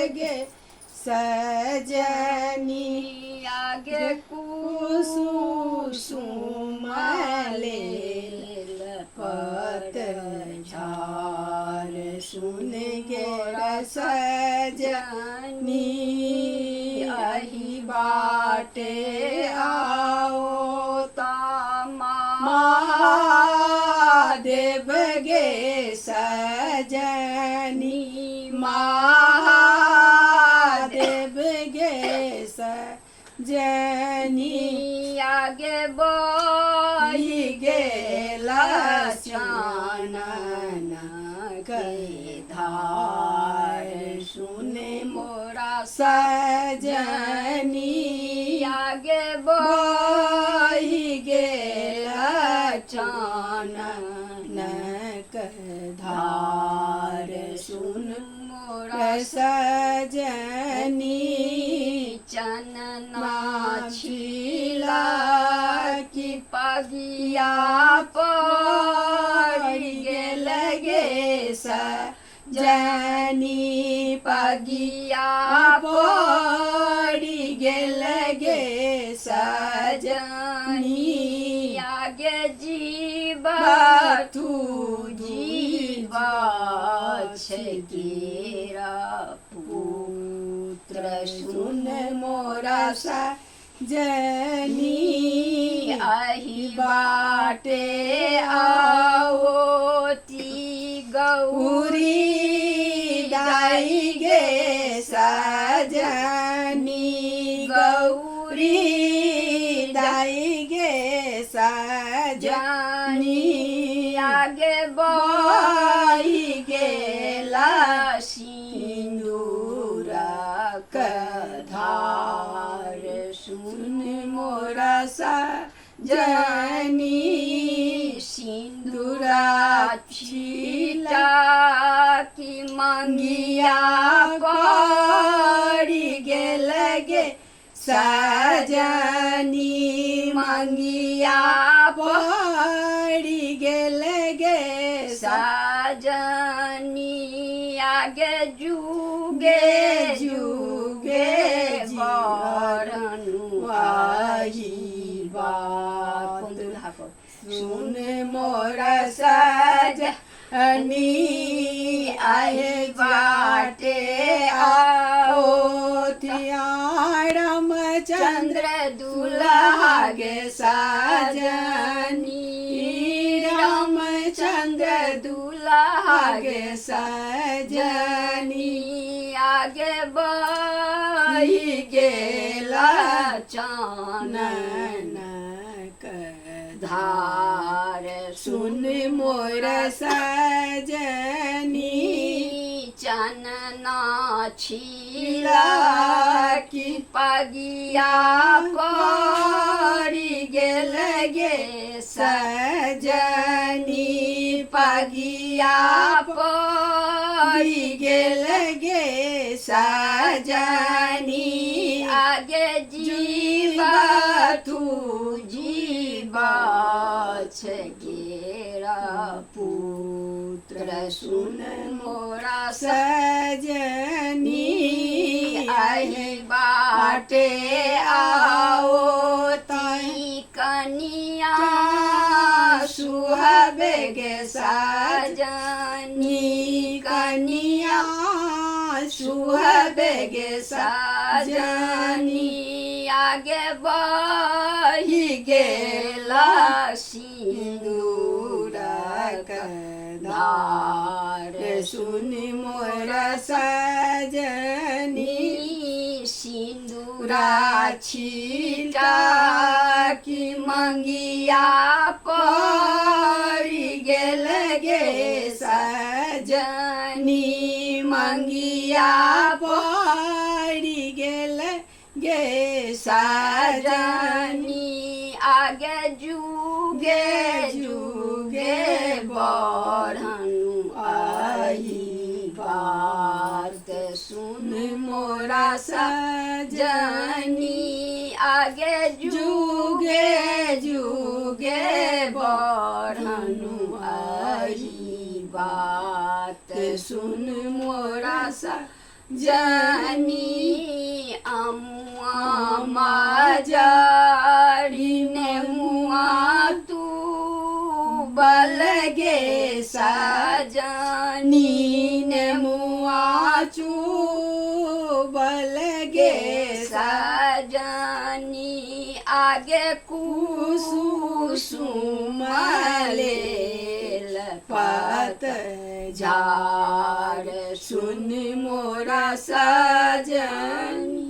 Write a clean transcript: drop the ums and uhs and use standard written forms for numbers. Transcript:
लगे सजनी आगे कुसुम लेल पतझर सुन गे सजनी अहि बाटे आओ महादेव गे सजनी महादेव गे सजनी आगे बही गेला चानन के धार सुने मोरा सजनी आगे बही गेला चानन के धार सुन मोरा सजनी चनना छिला की पगिया पड़ी गेल गे सजनी पगिया पड़ी गेल गे सजनी आगे जीवा तू जीवा छेरा पुत्र सुन मोरा सजनी आही बाटे आओती गौरी दाई गे सजनी गौरी दाई गे सजनी आगे बही गेला सिंदूरा धार सुन मोरा सजनी सिंदूरा छिला की मंगिया पड़ी गेल गे सजनी मंगिया पड़ी गेल गे सजनी आगे जुगे जुगे बरनु आई बात सुन मोरा सजनी आए बाटे आओ रामचंद्र दुल्हा गे सजनी रामचंद्र दुल्हा गे सजनी आगे बही गेला चानन धार सुन मोर सजनी चनना छिला की पगिया पड़ी गेल गे सजनी पगिया पड़ी गेल गे सजनी आगे जीवा तू जीवा छेरा पुत्र सुन मोरा सजनी आही बाटे आओ ताई कनिया सुहाबे गे सजनी कनिया सुहाबे गे सजनी आगे बही गेला सिंदूरा धार सुन मोरा सजनी सिंदूरा छिटा की मंगिया पड़ी गेल गे सजनी मंगिया पड़ी गेल गे सजनी आगे जुगे जुगे बढ़नु आई बात सुन मोरा सजनी आगे जुगे जुगे बढ़नु आई बात सुन मोरा सजनी जनी अमुआ माजारी ने मुआ तू बलगे सजनी ने मुआ चू बलगे सजनी आगे कुसुमले पत झाड़ सुन मोरा सजनी